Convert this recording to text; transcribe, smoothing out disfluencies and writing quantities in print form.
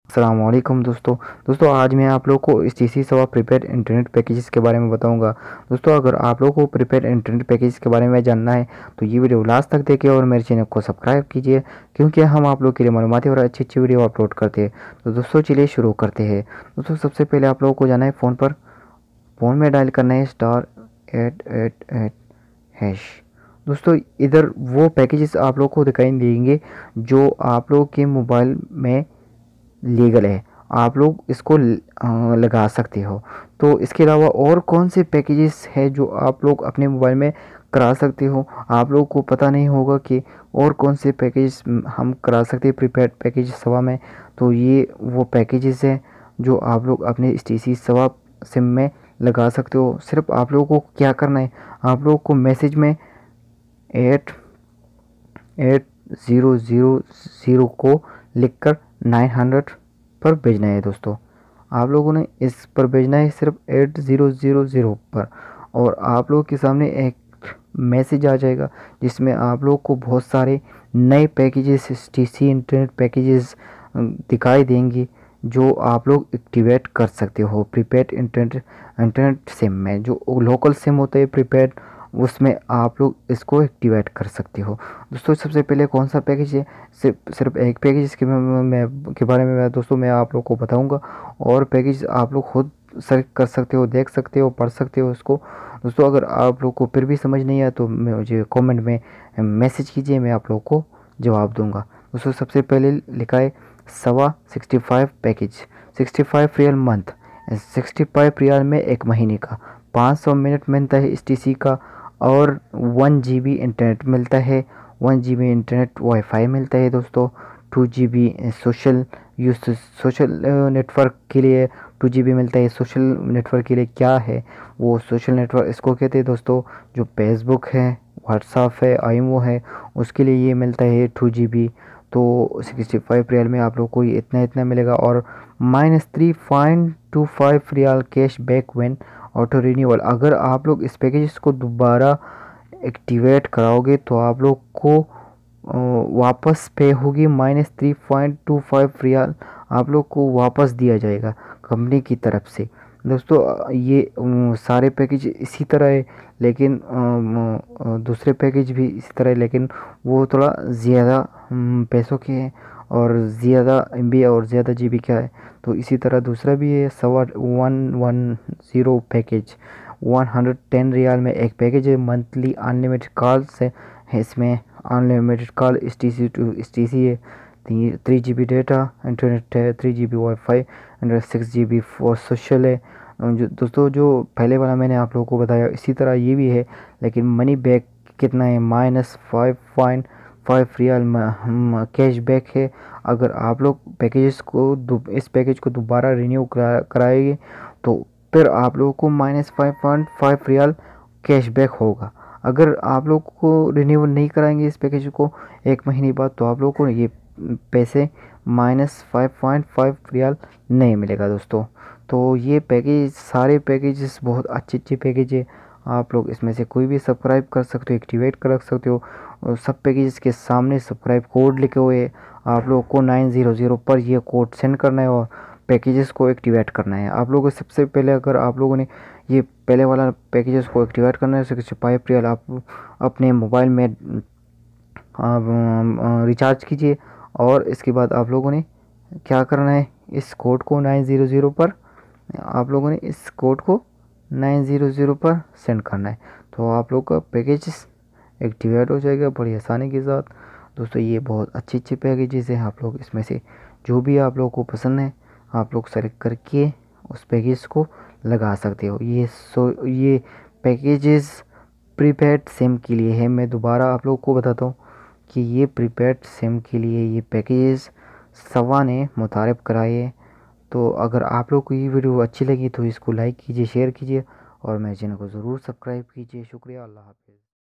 अस्सलामुअलैकुम दोस्तों आज मैं आप लोग को इस टीसी सवा प्रीपेड इंटरनेट पैकेजेस के बारे में बताऊंगा। दोस्तों अगर आप लोग को प्रीपेड इंटरनेट पैकेज के बारे में जानना है तो ये वीडियो लास्ट तक देखिए और मेरे चैनल को सब्सक्राइब कीजिए, क्योंकि हम आप लोग के लिए मालूमाती और अच्छी अच्छी वीडियो अपलोड करते हैं। तो दोस्तों चलिए शुरू करते हैं। दोस्तों सबसे पहले आप लोगों को जाना है फ़ोन में डायल करना है *888#। दोस्तों इधर वो पैकेजेस आप लोग को दिखाई देंगे जो आप लोग के मोबाइल में लीगल है, आप लोग इसको लगा सकते हो। तो इसके अलावा और कौन से पैकेजेस है जो आप लोग अपने मोबाइल में करा सकते हो, आप लोग को पता नहीं होगा कि और कौन से पैकेज हम करा सकते हैं प्रीपेड पैकेज सवा में। तो ये वो पैकेजेस हैं जो आप लोग अपने टीसी सवा सिम में लगा सकते हो। सिर्फ आप लोगों को क्या करना है, आप लोगों को मैसेज में 88000 को लिखकर 900 पर भेजना है। दोस्तों आप लोगों ने इस पर भेजना है सिर्फ 8000 पर, और आप लोगों के सामने एक मैसेज आ जाएगा जिसमें आप लोग को बहुत सारे नए पैकेजेस टीसी इंटरनेट पैकेजेस दिखाई देंगे जो आप लोग एक्टिवेट कर सकते हो प्रीपेड इंटरनेट सिम में। जो लोकल सिम होता है प्रीपेड, उसमें आप लोग इसको एक्टिवेट कर सकते हो। दोस्तों सबसे पहले कौन सा पैकेज है, सिर्फ एक पैकेज के बारे में दोस्तों मैं आप लोग को बताऊंगा, और पैकेज आप लोग खुद सर्च कर सकते हो, देख सकते हो, पढ़ सकते हो इसको। दोस्तों अगर आप लोग को फिर भी समझ नहीं आया तो मुझे कमेंट में मैसेज कीजिए, मैं आप लोग को जवाब दूंगा। दोस्तों सबसे पहले लिखा है सवा 65 पैकेज, 65 रियल मंथ, 65 रियल में एक महीने का, 500 मिनट मिलता है इस टीसी का, और 1 GB इंटरनेट मिलता है, 1 GB इंटरनेट वाईफाई मिलता है। दोस्तों 2 GB सोशल नेटवर्क के लिए 2 GB मिलता है। सोशल नेटवर्क के लिए क्या है, वो सोशल नेटवर्क इसको कहते हैं दोस्तों, जो फेसबुक है, व्हाट्सअप है, आईमो है, उसके लिए ये मिलता है 2 GB। तो 65 रियाल में आप लोग को ये इतना मिलेगा, और -3.25 riyal cash back when auto renewal. अगर आप लोग इस पैकेज को दोबारा एक्टिवेट कराओगे तो आप लोग को वापस पे होगी -3.25 रियाल, आप लोग को वापस दिया जाएगा कंपनी की तरफ से। दोस्तों ये सारे पैकेज इसी तरह है, लेकिन दूसरे पैकेज भी इसी तरह है, लेकिन वो थोड़ा ज़्यादा पैसों के हैं और ज़्यादा MB और ज़्यादा GB का है। तो इसी तरह दूसरा भी है सवा 110 पैकेज, 110 रियाल में एक पैकेज है। मंथली अनलिमिटेड कॉल्स है इसमें, अनलिमिटेड कॉल इस टी सी है। 3 GB डेटा इंटरनेट है, 3 GB wifi and 6 GB for social है। दोस्तों जो पहले वाला मैंने आप लोगों को बताया इसी तरह ये भी है, लेकिन मनी बैक कितना है, -5.5 रियाल कैश बैक है। अगर आप लोग इस पैकेज को दोबारा रिन्यू कराएंगे तो फिर आप लोगों को -5.5 रियाल कैशबैक होगा। अगर आप लोग को रिन्यूअल नहीं कराएंगे इस पैकेज को एक महीने बाद, तो आप लोग को ये पैसे -5.5 रियाल नहीं मिलेगा। दोस्तों तो ये पैकेज, सारे पैकेजेस बहुत अच्छे पैकेज है, आप लोग इसमें से कोई भी सब्सक्राइब कर सकते हो, एक्टिवेट कर सकते हो। और सब पैकेजेस के सामने सब्सक्राइब कोड लिखे हुए हैं, आप लोग को 900 पर ये कोड सेंड करना है और पैकेजेस को एक्टिवेट करना है। आप लोगों को सबसे पहले, अगर आप लोगों ने ये पहले वाला पैकेजेस को एक्टिवेट करना है 65 रियल, आप अपने मोबाइल में रिचार्ज कीजिए, और इसके बाद आप लोगों ने क्या करना है, इस कोड को 900 पर आप लोगों ने इस कोड को 900 पर सेंड करना है, तो आप लोग का पैकेजेस एक्टिवेट हो जाएगा बड़ी आसानी के साथ। दोस्तों ये बहुत अच्छे पैकेजेस हैं, आप लोग इसमें से जो भी आप लोगों को पसंद है आप लोग सेलेक्ट करके उस पैकेज को लगा सकते हो। ये पैकेजेस प्रीपेड सिम के लिए है। मैं दोबारा आप लोगों को बताता हूँ कि ये प्रीपेड सिम के लिए ये पैकेजेस सवा ने मुतारिफ कराए है। तो अगर आप लोग को ये वीडियो अच्छी लगी तो इसको लाइक कीजिए, शेयर कीजिए, और मेरे चैनल को ज़रूर सब्सक्राइब कीजिए। शुक्रिया, अल्लाह हाफ़िज़।